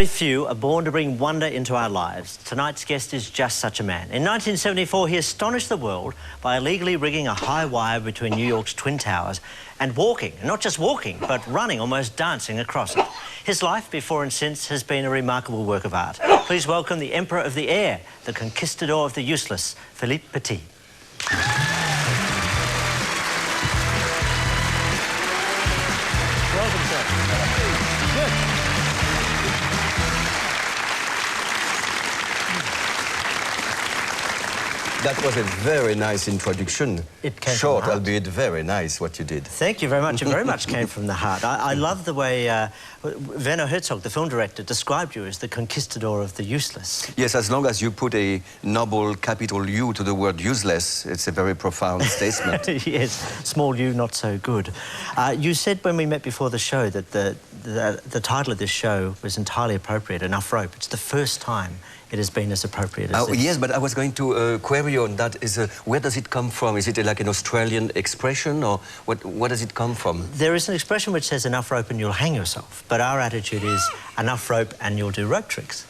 Very few are born to bring wonder into our lives. Tonight's guest is just such a man. In 1974, he astonished the world by illegally rigging a high wire between New York's Twin Towers and walking, not just walking, but running, almost dancing across it. His life, before and since, has been a remarkable work of art. Please welcome the Emperor of the Air, the conquistador of the useless, Philippe Petit. Welcome, sir. Good. That was a very nice introduction. It came short, from the heart. albeit very nice, what you did. Thank you very much. It very much came from the heart. I love the way Werner Herzog, the film director, described you as the conquistador of the useless. Yes, as long as you put a noble capital U to the word useless, it's a very profound statement. Yes, small u, not so good. You said when we met before the show that the title of this show was entirely appropriate, Enough Rope. It's the first time it has been as appropriate as this. Yes, but I was going to query on that. Where does it come from? Is it like an Australian expression, or what does it come from? There is an expression which says enough rope and you'll hang yourself, but our attitude is enough rope and you'll do rope tricks.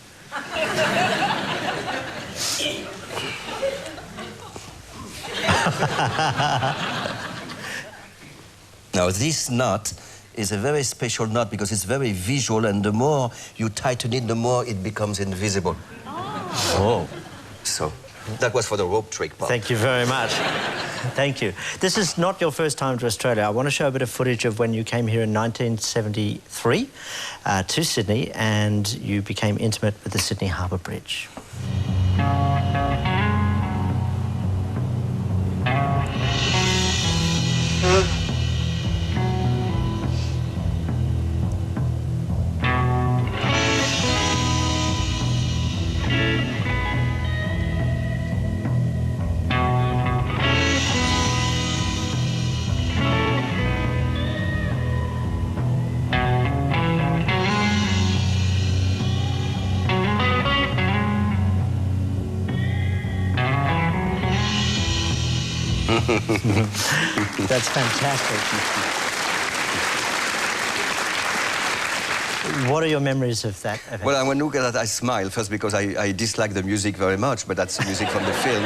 Now, this knot is a very special knot because it's very visual, and the more you tighten it, the more it becomes invisible. Oh. So, that was for the rope trick part. Thank you very much. Thank you. This is not your first time to Australia. I want to show a bit of footage of when you came here in 1973 to Sydney and you became intimate with the Sydney Harbour Bridge. That's fantastic. What are your memories of that event? Well, when I look at that, I smile. First, because I dislike the music very much, but that's the music from the film.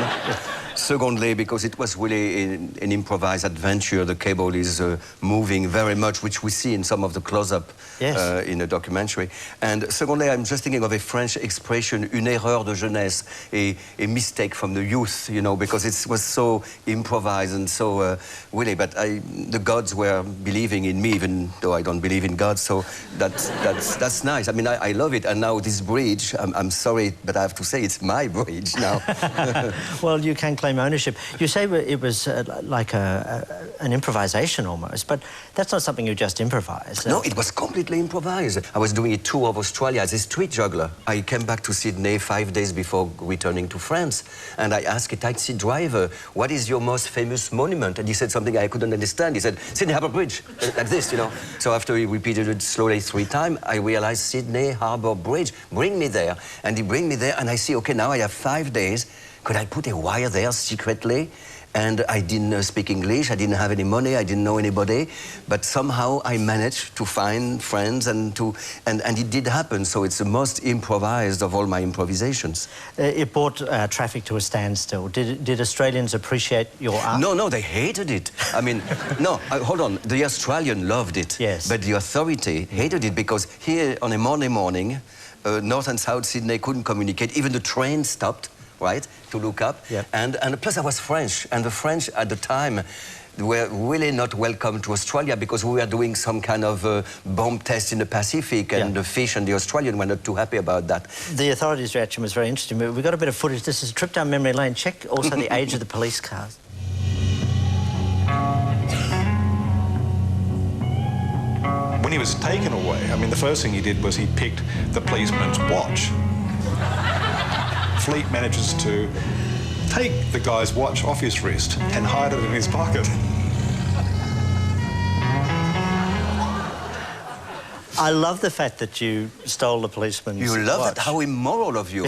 Secondly, because it was really an improvised adventure. The cable is moving very much, which we see in some of the close-up in the documentary. And secondly, I'm just thinking of a French expression, une erreur de jeunesse, a mistake from the youth, you know, because it was so improvised and so really. But the gods were believing in me, even though I don't believe in God. So that's nice. I mean, I love it. And now this bridge, I'm sorry, but I have to say it's my bridge now. Well, you can claim ownership. You say it was like an improvisation almost, but that's not something you just improvised. No, it was completely improvised. I was doing a tour of Australia as a street juggler. I came back to Sydney 5 days before returning to France, and I asked a taxi driver, what is your most famous monument? And he said something I couldn't understand. He said, Sydney Harbour Bridge, like this, you know. So after he repeated it slowly 3 times, I realized Sydney Harbour Bridge, bring me there. And he bring me there, and I see, okay, now I have 5 days. Could I put a wire there secretly? And I didn't speak English, I didn't have any money, I didn't know anybody, but somehow I managed to find friends and it did happen. So it's the most improvised of all my improvisations. It brought traffic to a standstill. Did Australians appreciate your art? No, they hated it. I mean, no, hold on. The Australian loved it, yes, but the authority hated it because here on a Monday morning, North and South Sydney couldn't communicate. Even the train stopped, right, to look up. Yep. And plus I was French, and the French at the time were really not welcome to Australia because we were doing some kind of bomb test in the Pacific, and the fish and the Australian were not too happy about that. The authorities' reaction was very interesting. We got a bit of footage. This is a trip down memory lane. Check also the age of the police cars. When he was taken away, I mean, the first thing he did was he picked the policeman's watch. Fleet manages to take the guy's watch off his wrist and hide it in his pocket. I love the fact that you stole the policeman's watch. You love it? How immoral of you.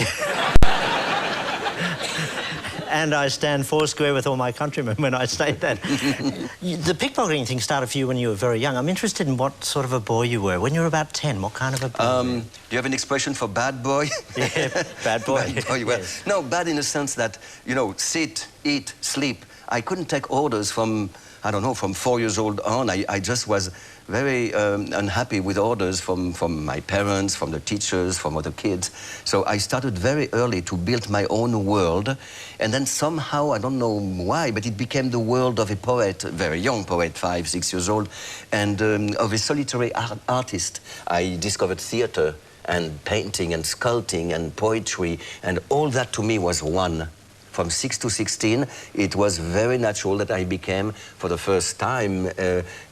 and I stand foursquare with all my countrymen when I state that. The pickpocketing thing started for you when you were very young. I'm interested in what sort of a boy you were. When you were about 10, what kind of a boy were you? Do you have an expression for bad boy? Yeah, bad boy. Bad boy, well, yes. No, bad in the sense that, you know, sit, eat, sleep. I couldn't take orders from, I don't know, from 4 years old on. I just was very unhappy with orders from my parents, from the teachers, from other kids. So I started very early to build my own world. And then somehow, I don't know why, but it became the world of a poet, a very young poet, 5, 6 years old, and of a solitary artist. I discovered theater and painting and sculpting and poetry, and all that to me was one. From 6 to 16, it was very natural that I became, for the first time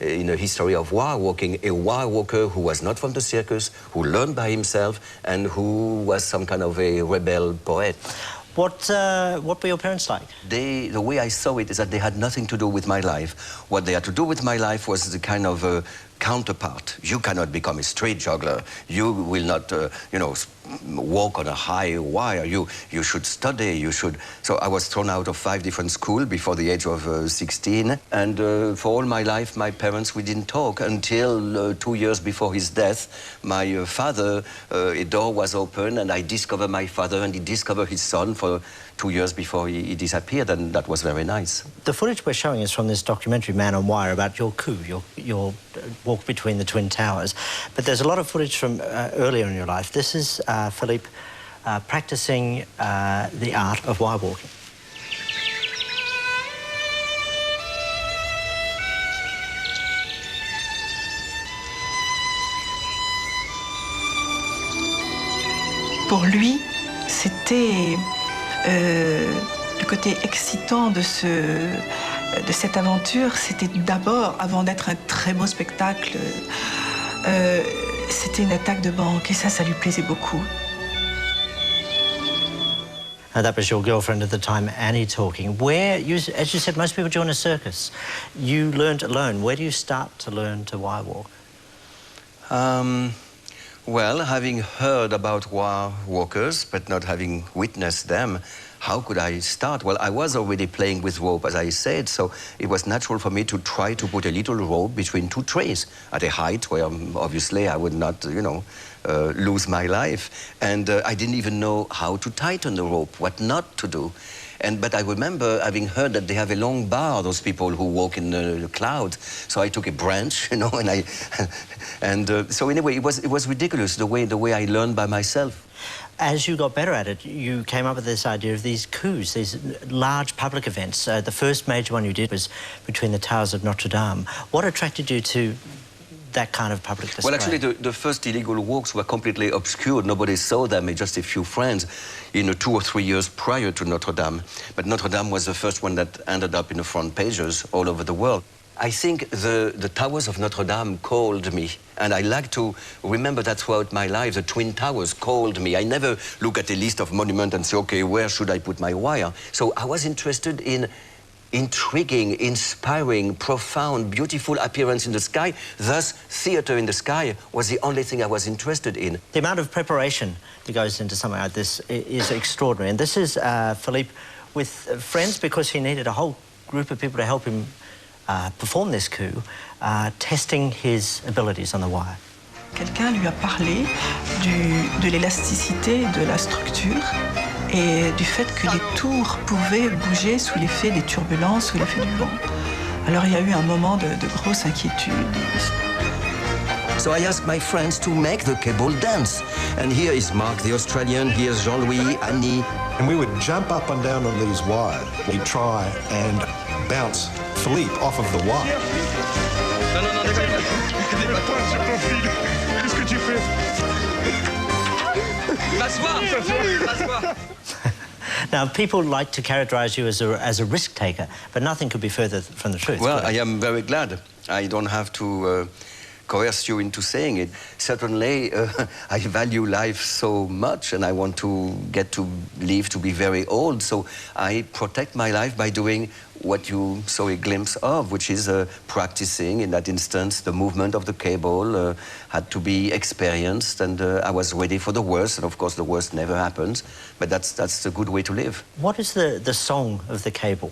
in the history of wire walking, a wire walker who was not from the circus, who learned by himself, and who was some kind of a rebel poet. What were your parents like? The way I saw it is that they had nothing to do with my life. What they had to do with my life was the kind of counterpart. You cannot become a street juggler. You will not, you know, walk on a high wire. You should study. You should. So I was thrown out of 5 different schools before the age of 16. And for all my life, my parents, we didn't talk until 2 years before his death. My father, a door was open, and I discovered my father, and he discovered his son for 2 years before he disappeared, and that was very nice. The footage we're showing is from this documentary, Man on Wire, about your coup, your walk between the Twin Towers. But there's a lot of footage from earlier in your life. This is Philippe practicing the art of wire walking. Pour lui, c'était le côté excitant de cette aventure. C'était d'abord, avant d'être un très beau spectacle, c'était une attaque de banque, et ça lui plaisait beaucoup. That was your girlfriend at the time, Annie, talking. Where, as you said, most people join a circus. You learned alone. Where do you start to learn to wire walk? Well, having heard about wire walkers, but not having witnessed them, how could I start? Well, I was already playing with rope, as I said, so it was natural for me to try to put a little rope between 2 trees at a height where obviously I would not, you know, lose my life. And I didn't even know how to tighten the rope, what not to do. But I remember having heard that they have a long bar, those people who walk in the clouds. So I took a branch, you know, and so anyway, it was ridiculous the way I learned by myself. As you got better at it, you came up with this idea of these coups, these large public events. The first major one you did was between the towers of Notre Dame. What attracted you to that kind of public display? Well, actually, the first illegal walks were completely obscured. Nobody saw them, just a few friends in 2 or 3 years prior to Notre Dame. But Notre Dame was the first one that ended up in the front pages all over the world. I think the towers of Notre Dame called me, and I like to remember that throughout my life. The Twin Towers called me. I never look at a list of monuments and say, okay, where should I put my wire? So I was interested in intriguing, inspiring, profound, beautiful appearance in the sky. Thus, theater in the sky was the only thing I was interested in. The amount of preparation that goes into something like this is extraordinary. And this is Philippe with friends, because he needed a whole group of people to help him perform this coup, testing his abilities on the wire. Quelqu'un lui a parlé de l'élasticité de la structure et du fait que les tours pouvaient bouger sous l'effet des turbulences, sous l'effet du vent. Alors il y a eu un moment de grosse inquiétude. So I asked my friends to make the cable dance. And here is Mark the Australian, here's Jean-Louis, Annie. And we would jump up and down on these wires. We'd try and bounce Philippe off of the wire. Qu'est-ce que tu fais? Now, people like to characterize you as a risk taker, but nothing could be further from the truth. Well, I am very glad. I don't have to coerce you into saying it. Certainly, I value life so much and I want to get to live to be very old. So I protect my life by doing what you saw a glimpse of, which is practicing. In that instance, the movement of the cable had to be experienced, and I was ready for the worst. And of course, the worst never happens, but that's a good way to live. What is the song of the cable?